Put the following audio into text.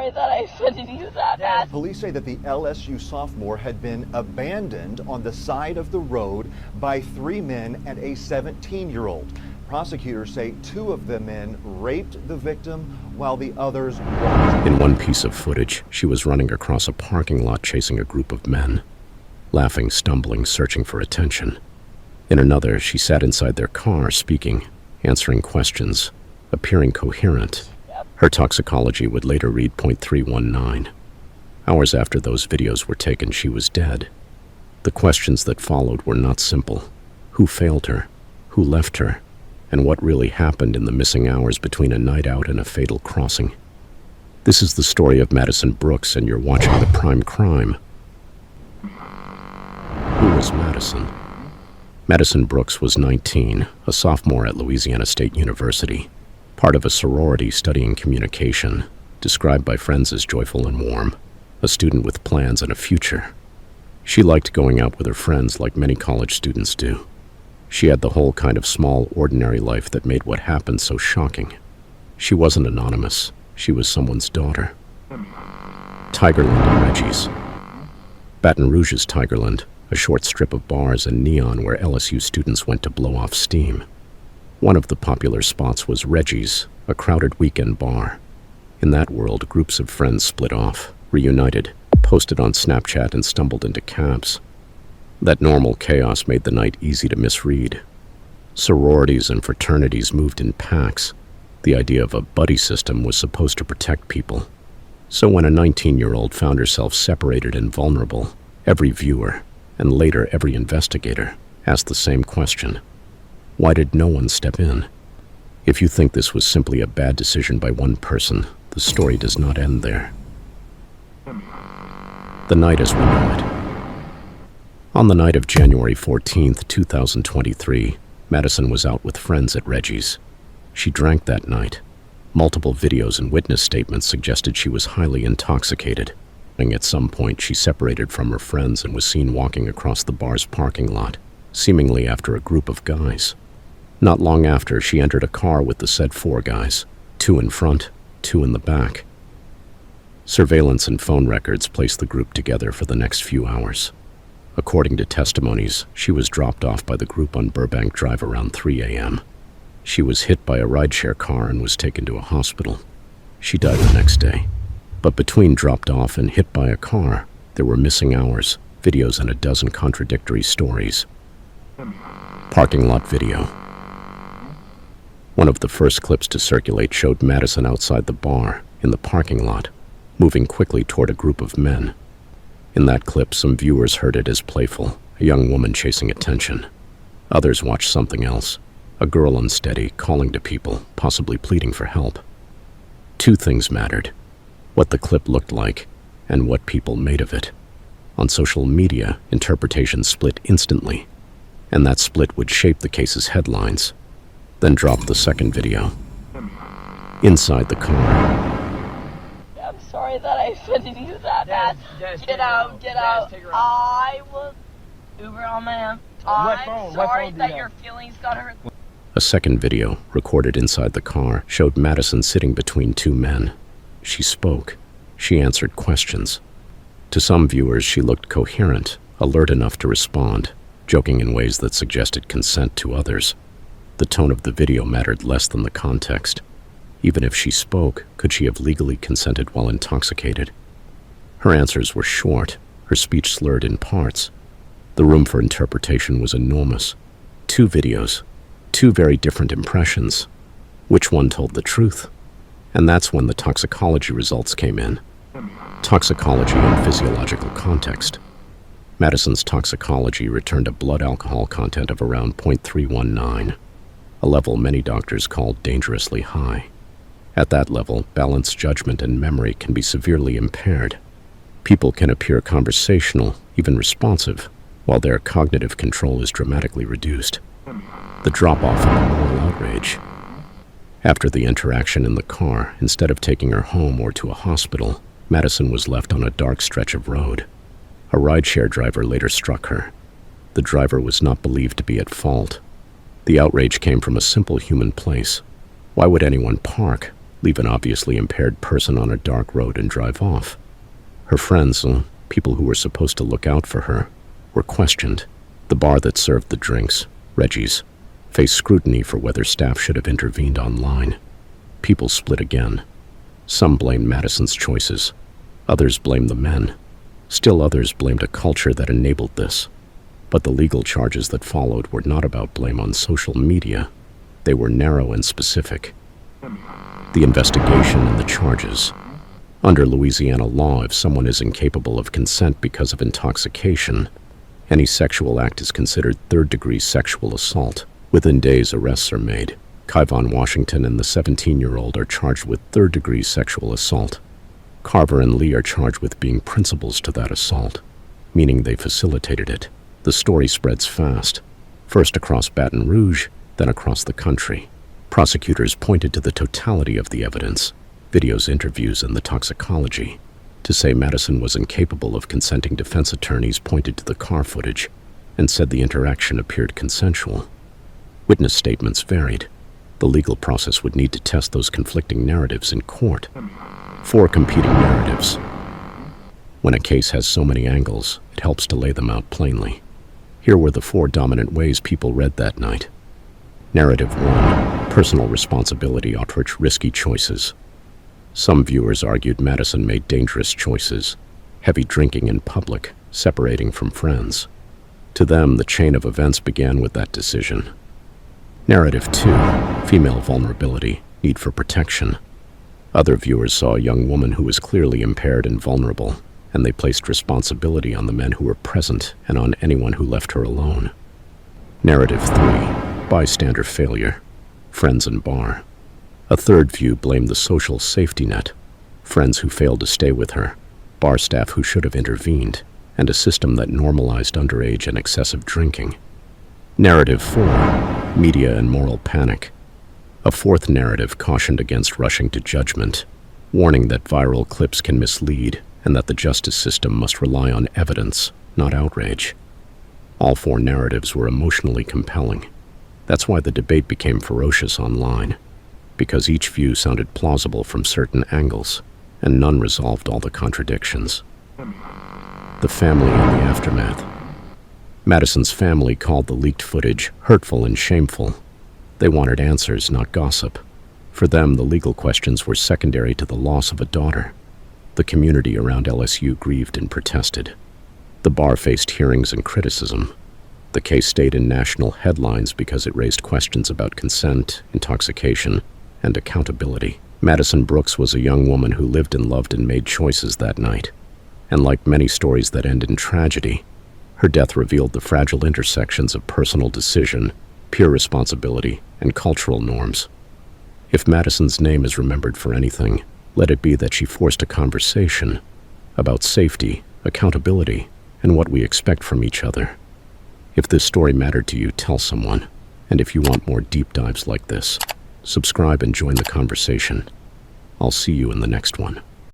sorry that I said to you that. Police say that the LSU sophomore had been abandoned on the side of the road by 3 men and a 17-year-old. Prosecutors say 2 of the men raped the victim while the others watched. In one piece of footage, she was running across a parking lot chasing a group of men, laughing, stumbling, searching for attention. In another, she sat inside their car speaking, answering questions, appearing coherent. Her toxicology would later read .319. Hours after those videos were taken, she was dead. The questions that followed were not simple. Who failed her? Who left her? And what really happened in the missing hours between a night out and a fatal crossing? This is the story of Madison Brooks, and you're watching The Prime Crime. Who was Madison? Madison Brooks was 19, a sophomore at Louisiana State University, part of a sorority studying communication, described by friends as joyful and warm, a student with plans and a future. She liked going out with her friends like many college students do. She had the whole kind of small, ordinary life that made what happened so shocking. She wasn't anonymous. She was someone's daughter. Tigerland and Reggie's. Baton Rouge's Tigerland, a short strip of bars and neon where LSU students went to blow off steam. One of the popular spots was Reggie's, a crowded weekend bar. In that world, groups of friends split off, reunited, posted on Snapchat, and stumbled into cabs. That normal chaos made the night easy to misread. Sororities and fraternities moved in packs. The idea of a buddy system was supposed to protect people. So when a 19-year-old found herself separated and vulnerable, every viewer, and later every investigator, asked the same question. Why did no one step in? If you think this was simply a bad decision by one person, the story does not end there. The night as we know it. On the night of January 14th, 2023, Madison was out with friends at Reggie's. She drank that night. Multiple videos and witness statements suggested she was highly intoxicated. And at some point, she separated from her friends and was seen walking across the bar's parking lot, seemingly after a group of guys. Not long after, she entered a car with the said 4 guys, 2 in front, 2 in the back. Surveillance and phone records placed the group together for the next few hours. According to testimonies, she was dropped off by the group on Burbank Drive around 3 a.m. She was hit by a rideshare car and was taken to a hospital. She died the next day. But between dropped off and hit by a car, there were missing hours, videos, and a dozen contradictory stories. Parking lot video. One of the first clips to circulate showed Madison outside the bar, in the parking lot, moving quickly toward a group of men. In that clip, some viewers heard it as playful, a young woman chasing attention. Others watched something else, a girl unsteady, calling to people, possibly pleading for help. 2 things mattered: what the clip looked like, and what people made of it. On social media, interpretations split instantly, and that split would shape the case's headlines. Then dropped the second video. Inside the car. I'm sorry that I said to you that. Get out. I will Uber on my own. I'm sorry that your feelings got hurt. A second video, recorded inside the car, showed Madison sitting between 2 men. She spoke. She answered questions. To some viewers, she looked coherent, alert enough to respond, joking in ways that suggested consent to others. The tone of the video mattered less than the context. Even if she spoke, could she have legally consented while intoxicated? Her answers were short, her speech slurred in parts. The room for interpretation was enormous. 2 videos, 2 very different impressions. Which one told the truth? And that's when the toxicology results came in. Toxicology and physiological context. Madison's toxicology returned a blood alcohol content of around .319, a level many doctors called dangerously high. At that level, balance, judgment, and memory can be severely impaired. People can appear conversational, even responsive, while their cognitive control is dramatically reduced. The drop-off and the moral outrage. After the interaction in the car, instead of taking her home or to a hospital, Madison was left on a dark stretch of road. A rideshare driver later struck her. The driver was not believed to be at fault. The outrage came from a simple human place. Why would anyone park, leave an obviously impaired person on a dark road and drive off. Her friends, people who were supposed to look out for her, were questioned. The bar that served the drinks, Reggie's, faced scrutiny for whether staff should have intervened online. People split again. Some blamed Madison's choices. Others blamed the men. Still others blamed a culture that enabled this. But the legal charges that followed were not about blame on social media. They were narrow and specific. The investigation and the charges. Under Louisiana law, if someone is incapable of consent because of intoxication, any sexual act is considered third-degree sexual assault. Within days, arrests are made. Kyvon Washington and the 17-year-old are charged with third-degree sexual assault. Carver and Lee are charged with being principals to that assault, meaning they facilitated it. The story spreads fast, first across Baton Rouge, then across the country. Prosecutors pointed to the totality of the evidence, videos, interviews, and the toxicology. To say Madison was incapable of consenting, defense attorneys pointed to the car footage and said the interaction appeared consensual. Witness statements varied. The legal process would need to test those conflicting narratives in court. 4 competing narratives. When a case has so many angles, it helps to lay them out plainly. Here were the 4 dominant ways people read that night. Narrative 1. Personal responsibility, outrage, risky choices. Some viewers argued Madison made dangerous choices. Heavy drinking in public, separating from friends. To them, the chain of events began with that decision. Narrative 2. Female vulnerability, need for protection. Other viewers saw a young woman who was clearly impaired and vulnerable, and they placed responsibility on the men who were present and on anyone who left her alone. Narrative 3. Bystander failure, friends and bar. A third view blamed the social safety net, friends who failed to stay with her, bar staff who should have intervened, and a system that normalized underage and excessive drinking. Narrative 4. Media and moral panic. A fourth narrative cautioned against rushing to judgment, warning that viral clips can mislead and that the justice system must rely on evidence, not outrage. All 4 narratives were emotionally compelling. That's why the debate became ferocious online, because each view sounded plausible from certain angles, and none resolved all the contradictions. The family and the aftermath. Madison's family called the leaked footage hurtful and shameful. They wanted answers, not gossip. For them, the legal questions were secondary to the loss of a daughter. The community around LSU grieved and protested. The bar faced hearings and criticism. The case stayed in national headlines because it raised questions about consent, intoxication, and accountability. Madison Brooks was a young woman who lived and loved and made choices that night. And like many stories that end in tragedy, her death revealed the fragile intersections of personal decision, peer responsibility, and cultural norms. If Madison's name is remembered for anything, let it be that she forced a conversation about safety, accountability, and what we expect from each other. If this story mattered to you, tell someone. And if you want more deep dives like this, subscribe and join the conversation. I'll see you in the next one.